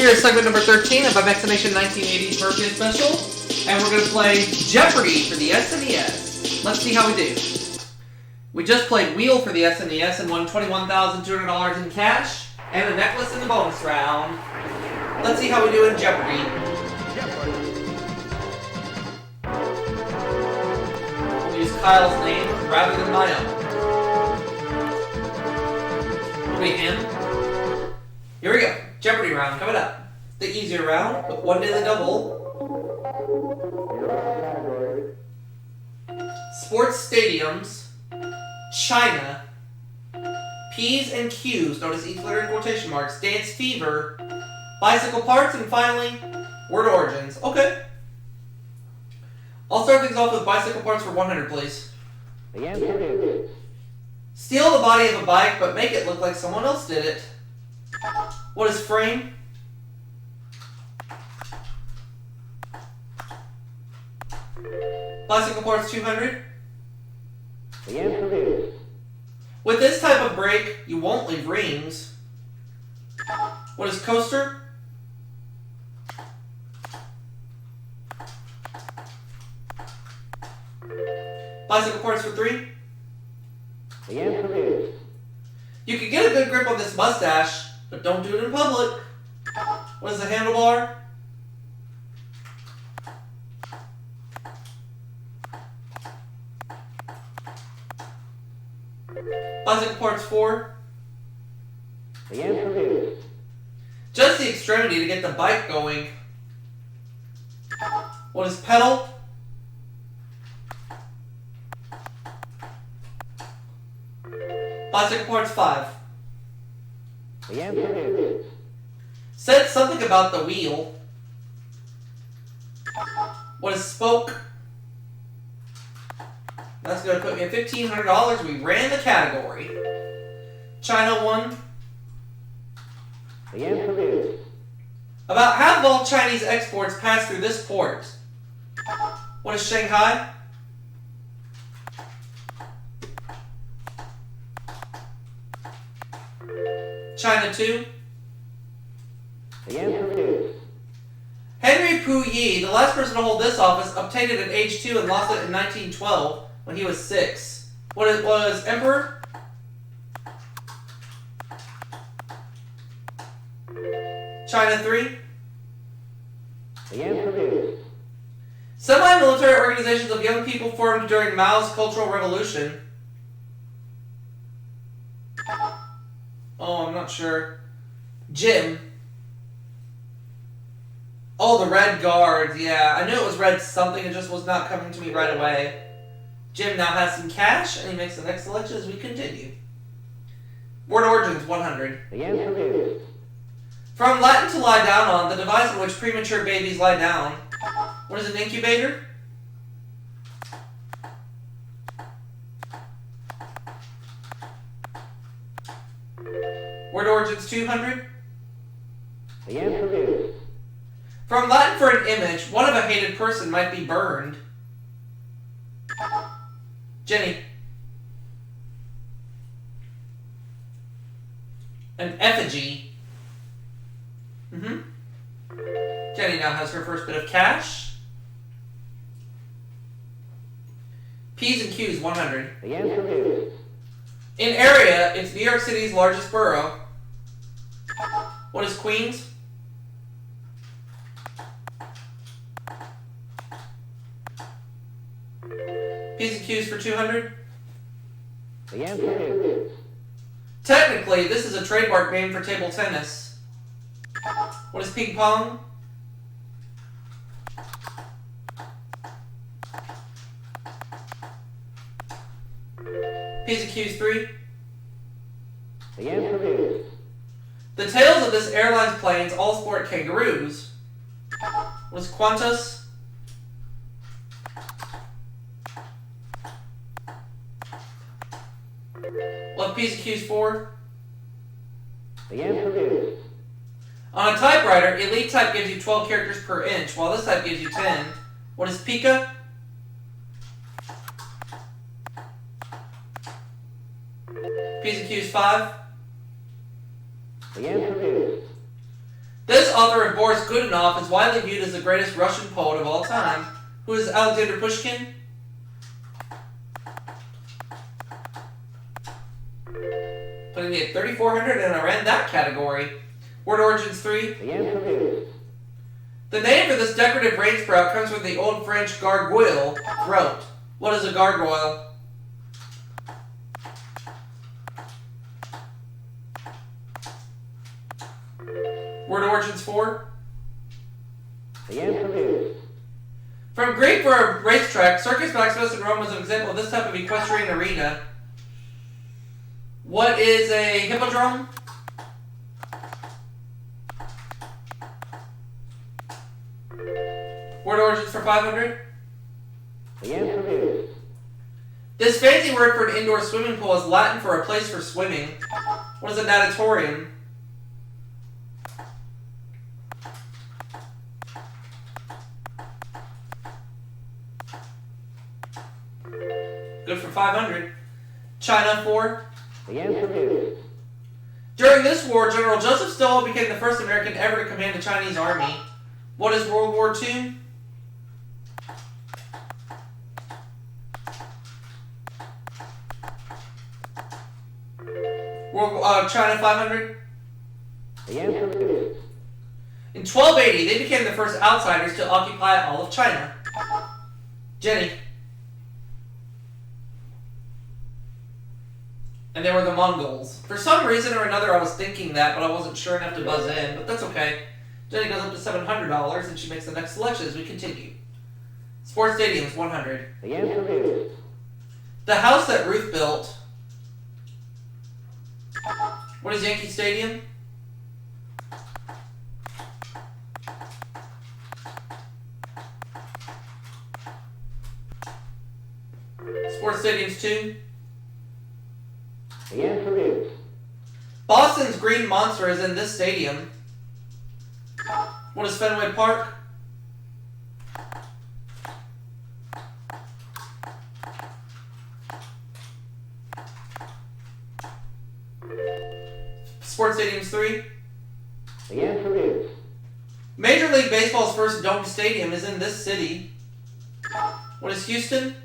Here's segment number 13 of Imaxination1980's birthday special, and we're going to play Jeopardy for the SNES. Let's see how we do. We just played Wheel for the SNES and won $21,200 in cash and a necklace in the bonus round. Let's see how we do in Jeopardy. We'll use Kyle's name rather than my own. It'll be him. Here we go. Jeopardy round coming up. The easier round, but one daily double. Sports stadiums, China, P's and Q's, notice each letter in quotation marks, dance fever, bicycle parts, and finally, word origins. Okay. I'll start things off with bicycle parts for 100, please. The answer is... Steal the body of a bike, but make it look like someone else did it. What is frame? Bicycle parts 200. The answer is... With this type of brake, you won't leave rings. What is coaster? Bicycle parts for 3. The answer is... You can get a good grip on this mustache, but don't do it in public. What is the handlebar? Bicycle parts 4. The answer is... Just the extremity to get the bike going. What is pedal? Bicycle parts 5. The answer is... Said something about the wheel. What is spoke? That's going to put me at $1,500. We ran the category. China 1. The answer is... About half of all Chinese exports pass through this port. What is Shanghai? China 2. The answer is... Henry Puyi, the last person to hold this office, obtained it at age 2 and lost it in 1912 when he was 6. What it was Emperor? China 3. The answer is... Semi-military organizations of young people formed during Mao's Cultural Revolution. Oh, I'm not sure. Jim. Oh, the Red Guards. Yeah, I knew it was red something. It just was not coming to me right away. Jim now has some cash, and he makes the next selection as we continue. Word origins, 100. The answer is... From Latin to lie down on, the device in which premature babies lie down. What is an incubator? Word origins, 200. The answer is... From Latin for an image, one of a hated person might be burned. Jenny. An effigy. Jenny now has her first bit of cash. P's and Q's, 100. The answer is... In area, it's New York City's largest borough. What is Queens? P's and Q's for 200. The answer is... Technically, this is a trademark name for table tennis. What is ping pong? P's and Q's 3. The answer is... The tails of this airline's planes all sport kangaroos. What is Qantas? What P's and Q's 4? The answer is... On a typewriter, Elite type gives you 12 characters per inch, while this type gives you 10. What is Pika? P's and Q's 5. The answer is... This author of Boris Godunov is widely viewed as the greatest Russian poet of all time. Who is Alexander Pushkin? Putting me at 3,400 and I ran that category. Word origins 3. The answer is The name for this decorative rain sprout comes from the Old French gargoyle, throat. What is a gargoyle? Word origins 4. the answer is From Greek for a racetrack, Circus Maximus in Rome was an example of this type of equestrian arena. What is a hippodrome? Word origins for 500. the answer is This fancy word for an indoor swimming pool is Latin for a place for swimming. What is a natatorium? Good for 500. China 4. the answer is During this war, General Joseph Stalin became the first American ever to command a Chinese army. What is World War II? China 500. the answer is In 1280, they became the first outsiders to occupy all of China. Jenny. And they were the Mongols. For some reason or another, I was thinking that, but I wasn't sure enough to buzz in. But that's okay. Jenny goes up to $700, and she makes the next selection as we continue. Sports stadiums, 100. the answer is The house that Ruth built. What is Yankee Stadium? Sports stadiums, 2. the answer is Boston's Green Monster is in this stadium. What is Fenway Park? Sports stadiums, 3. the answer is Major League Baseball's first domed stadium is in this city. What is Houston?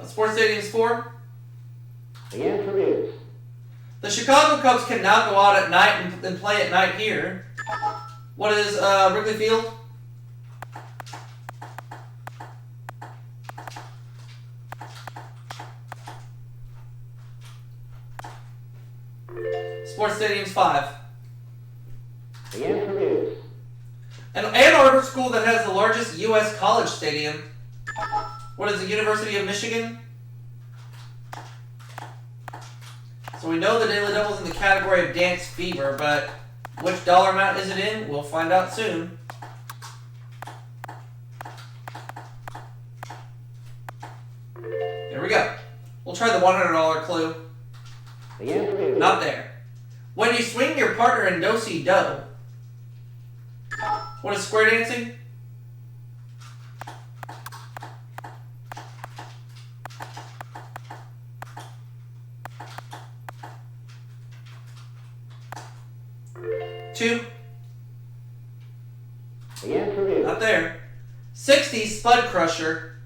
Sports stadiums, 4. the answer is The Chicago Cubs can now go out at night and play at night here. What is Wrigley Field? Sports stadiums, 5. the answer is An Ann Arbor school that has the largest U.S. college stadium. What is the University of Michigan? So we know the Daily Double's in the category of Dance Fever, but which dollar amount is it in? We'll find out soon. There we go. We'll try the $100 clue. the answer is Not there. When you swing your partner in do-si-do. What is square dancing? Two. the answer is Not there. 60 Spud Crusher.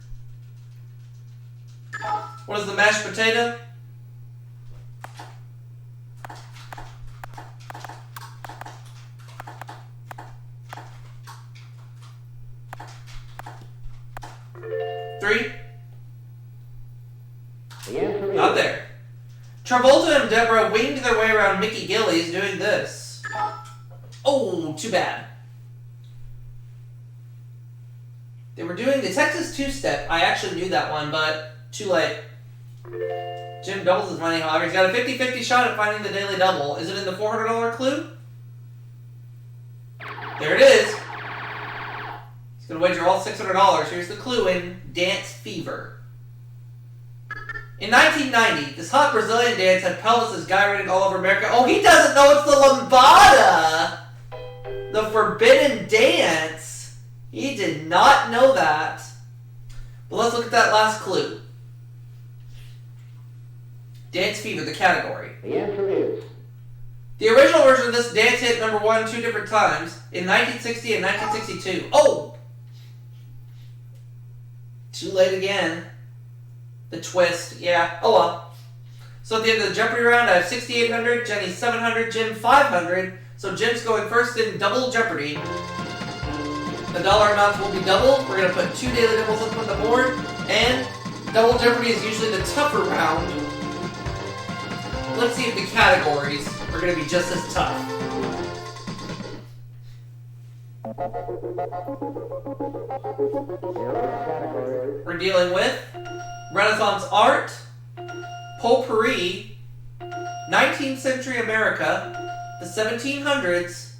What is the mashed potato? Three. the answer is Not there. Travolta and Deborah winged their way around Mickey Gillies doing this. Oh, too bad. They were doing the Texas two-step. I actually knew that one, but too late. Jim doubles his money, however. He's got a 50-50 shot at finding the Daily Double. Is it in the $400 clue? There it is. He's going to wager all $600. Here's the clue in Dance Fever. In 1990, this hot Brazilian dance had pelvises gyrating all over America. Oh, he doesn't know it's the lambada! The forbidden dance. He did not know that. But let's look at that last clue. Dance Fever, the category. The answer is. The original version of this dance hit number 1 2 different times in 1960 and 1962. Oh! Too late again. The twist. Yeah. Oh well. So at the end of the Jeopardy round, I have 6,800, Jenny 700, Jim 500. So Jim's going first in double Jeopardy. The dollar amounts will be doubled. We're going to put 2 daily doubles up on the board. And double Jeopardy is usually the tougher round. Let's see if the categories are going to be just as tough. We're dealing with Renaissance art, potpourri, 19th century America, the 1700s,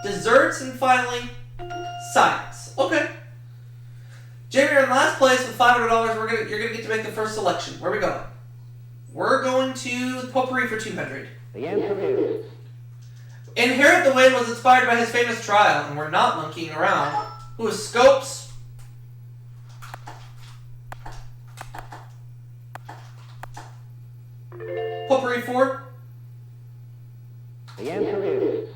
desserts, and finally, science. Okay. Jamie, you're in last place with $500. You're gonna get to make the first selection. Where are we going? We're going to the potpourri for 200. The answer is. Inherit the Wind was inspired by his famous trial, and we're not monkeying around. Who is Scopes? Potpourri 4. The answer is.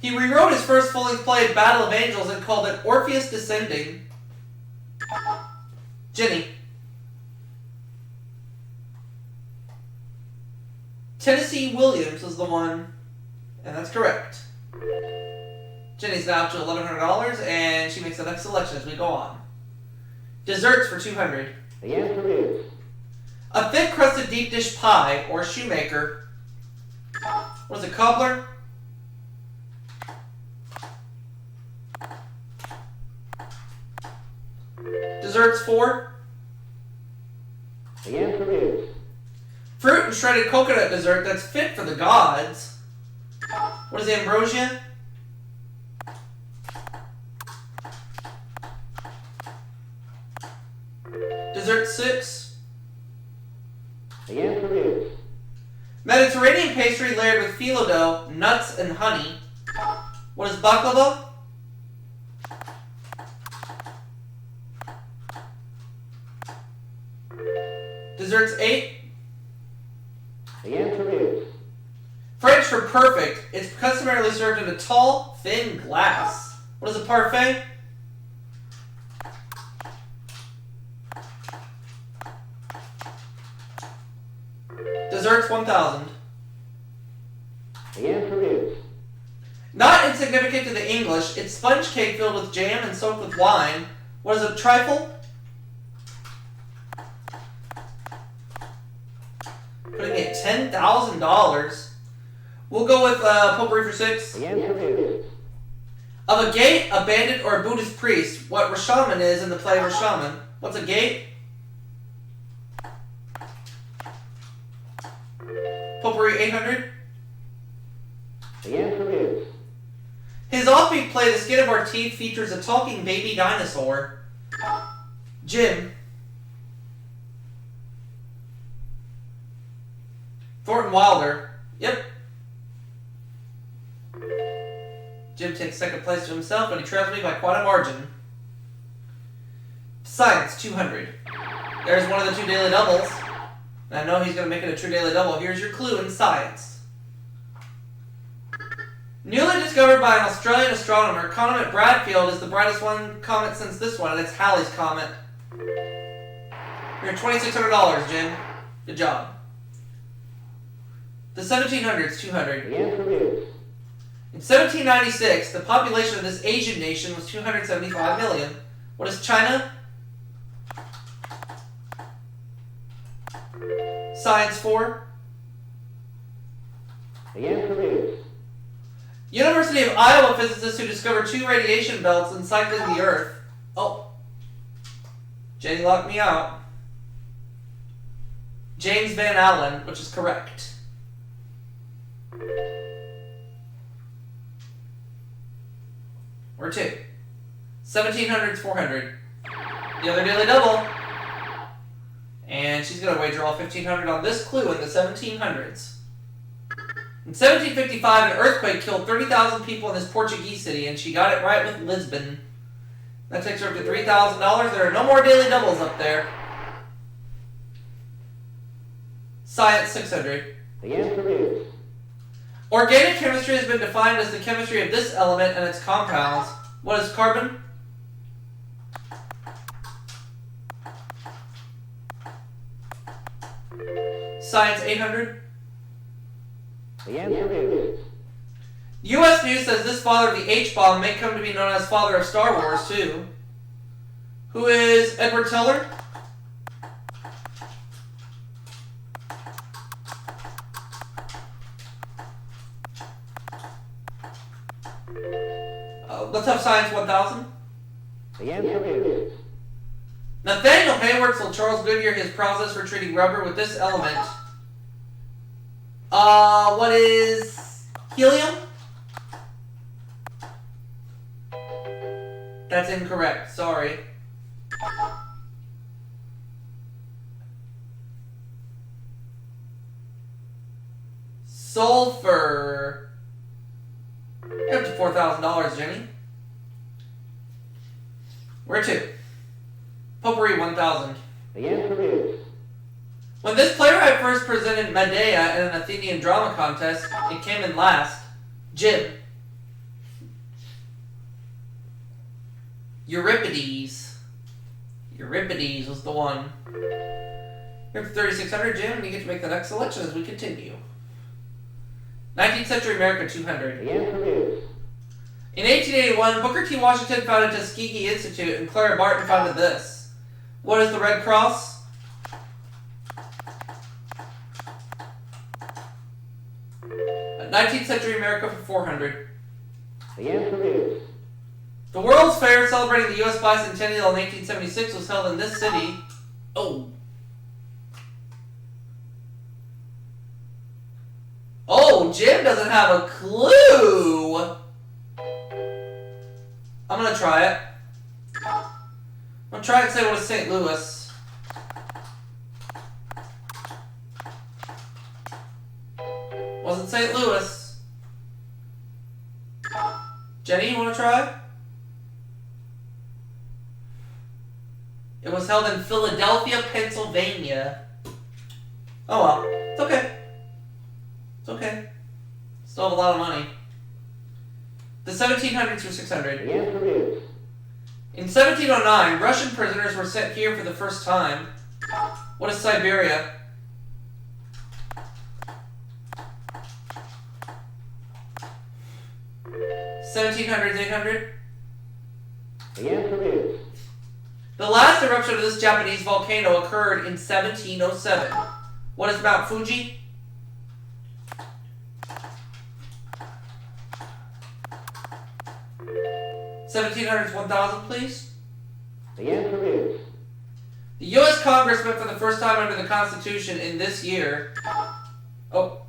He rewrote his first fully played Battle of Angels and called it Orpheus Descending. Jenny. Tennessee Williams was the one, and that's correct. Jenny's now up to $1,100, and she makes the next selection as we go on. Desserts for 200. The answer is. A thick crusted deep dish pie, or shoemaker. What is it, cobbler? Desserts 4. The answer is. Fruit and shredded coconut dessert that's fit for the gods. What is ambrosia? Dessert 6. The answer is. Mediterranean pastry layered with phyllo dough, nuts, and honey. What is baklava? Desserts 8. The answer is. French for perfect. It's customarily served in a tall, thin glass. What is a parfait? Desserts 1,000. The answer is. Not insignificant to the English, it's sponge cake filled with jam and soaked with wine. What is a trifle? Putting it $10,000. We'll go with potpourri for 6. The answer is. Of a gate, a bandit, or a Buddhist priest, what Rashomon is in the play Rashomon. What's a gate? Potpourri 800. The answer is. His offbeat play, The Skin of Our Teeth, features a talking baby dinosaur. Jim. Thornton Wilder. Yep. Jim takes second place to himself, but he trails me by quite a margin. Science, 200. There's one of the 2 daily doubles. And I know he's going to make it a true daily double. Here's your clue in science. Newly discovered by an Australian astronomer, Comet Bradfield is the brightest comet since this one, and it's Halley's Comet. You're $2,600, Jim. Good job. The 1700s, 200. The answer is. In 1796, the population of this Asian nation was 275 million. What is China? Science 4. The answer is. University of Iowa physicists who discovered 2 radiation belts encircling the Earth. Oh. Jenny locked me out. James Van Allen, which is correct. Or 2. 1700s, 400. The other daily double. And she's going to wager all 1,500 on this clue in the 1700s. In 1755, an earthquake killed 30,000 people in this Portuguese city, and she got it right with Lisbon. That takes her up to $3,000. There are no more daily doubles up there. Science 600. The answer is Organic chemistry has been defined as the chemistry of this element and its compounds. What is carbon? Science 800. the answer is U.S. News says this father of the H-bomb may come to be known as father of Star Wars, too. Who is Edward Teller? Let's have Science 1000. the answer is Nathaniel Hayward told Charles Goodyear his process for treating rubber with this element. What is helium? That's incorrect. Sorry. Sulfur. You're up to $4,000, Jenny. Where to? Potpourri 1000. the answer is When this playwright first presented Medea in an Athenian drama contest, it came in last. Jim. Euripides. Euripides was the one. You're up to 3,600, Jim, and you get to make the next selection as we continue. 19th Century America 200. the answer is In 1881, Booker T. Washington founded Tuskegee Institute, and Clara Barton founded this. What is the Red Cross? At 19th Century America for 400. the answer is The World's Fair celebrating the U.S. bicentennial in 1876 was held in this city. Oh. Oh, Jim doesn't have a clue. I'm going to try it. I'm going to try and say what is St. Louis. Wasn't St. Louis. Jenny, you want to try? It was held in Philadelphia, Pennsylvania. Oh well. It's okay. It's okay. Still have a lot of money. The 1700s for 600. the answer is In 1709, Russian prisoners were sent here for the first time. What is Siberia? (1700s, 800). the answer is The last eruption of this Japanese volcano occurred in 1707. What is Mount Fuji? (1700s, 1000, please? the answer is The U.S. Congress met for the first time under the Constitution in this year. Oh.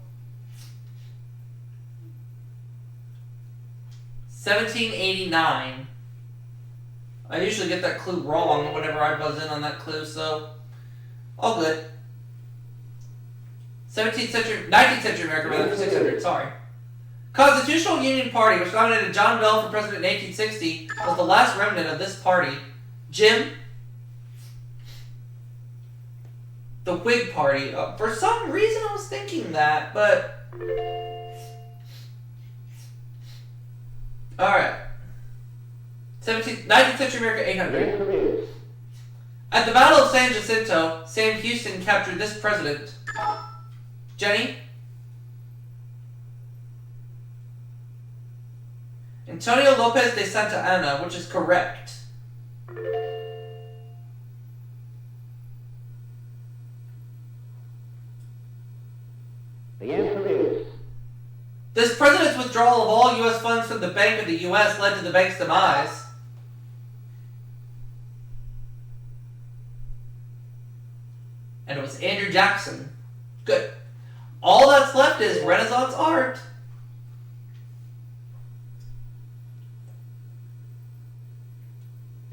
1789. I usually get that clue wrong whenever I buzz in on that clue, so all good. 19th century America, rather, for 600, sorry. Constitutional Union Party, which nominated John Bell for president in 1860, was the last remnant of this party. Jim? The Whig Party. For some reason I was thinking that, but... Alright. 19th century America, the 800. answer is At the Battle of San Jacinto, Sam Houston captured this president. Jenny? Antonio Lopez de Santa Anna, which is correct. the answer is This president's withdrawal of all U.S. funds from the Bank of the U.S. led to the bank's demise. And it was Andrew Jackson. Good. All that's left is Renaissance art.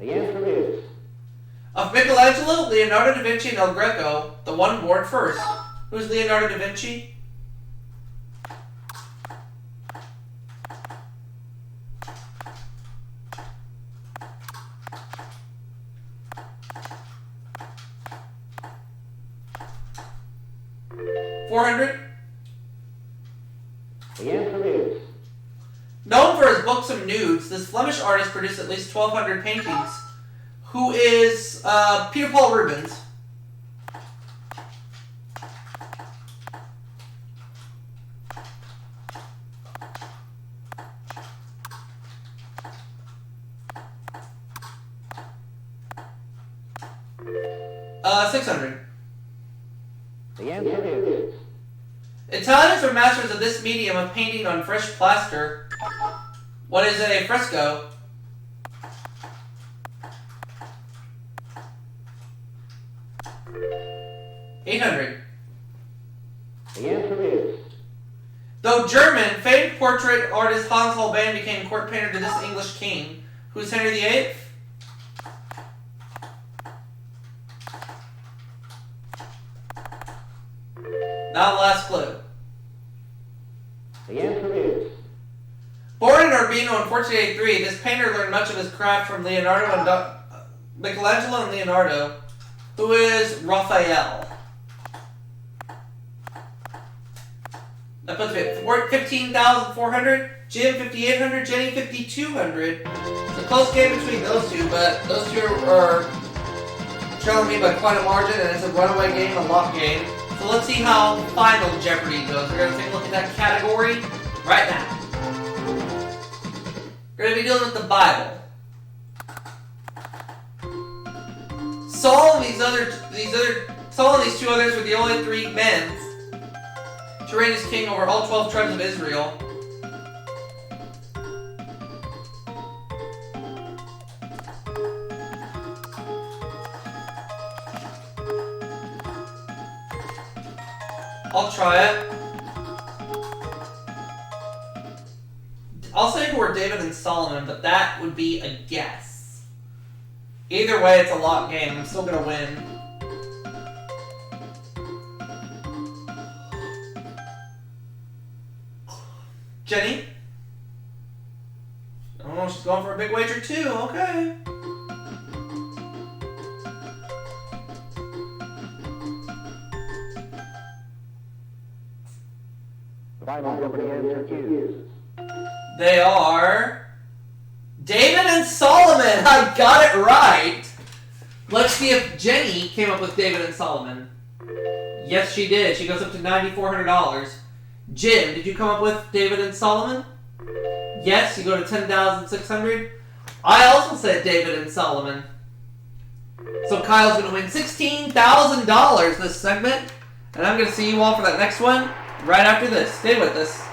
the answer is Of Michelangelo, Leonardo da Vinci, and El Greco, the one born first. Who's Leonardo da Vinci? 400. The answer is Known for his books of nudes, this Flemish artist produced at least 1,200 paintings. Who is Peter Paul Rubens? $600. the answer is Italians are masters of this medium of painting on fresh plaster. What is a fresco? $800. the answer is Though German, famed portrait artist Hans Holbein became court painter to this English king. Who's Henry VIII? Now the last clue. the answer is Born in Urbino in 1483, this painter learned much of his craft from Michelangelo and Leonardo. Who is Raphael? That puts me at 15,400. Jim 5,800. Jenny 5,200. It's a close game between those two, but those two are trailing me by quite a margin, and it's a runaway game, a lock game. So let's see how final Jeopardy goes. We're going to take a look at that category right now. We're going to be dealing with the Bible. Saul and these two others were the only three men to reign as king over all 12 tribes of Israel. I'll try it. I'll say who were David and Solomon, but that would be a guess. Either way, it's a lock game. I'm still gonna win. Jenny? Oh, she's going for a big wager too. Okay. the final Jeopardy answer is They are David and Solomon. I got it right. Let's see if Jenny came up with David and Solomon. Yes, she did. She goes up to $9,400. Jim, did you come up with David and Solomon? Yes, you go to $10,600. I also said David and Solomon. So Kyle's going to win $16,000 this segment. And I'm going to see you all for that next one right after this. Stay with us.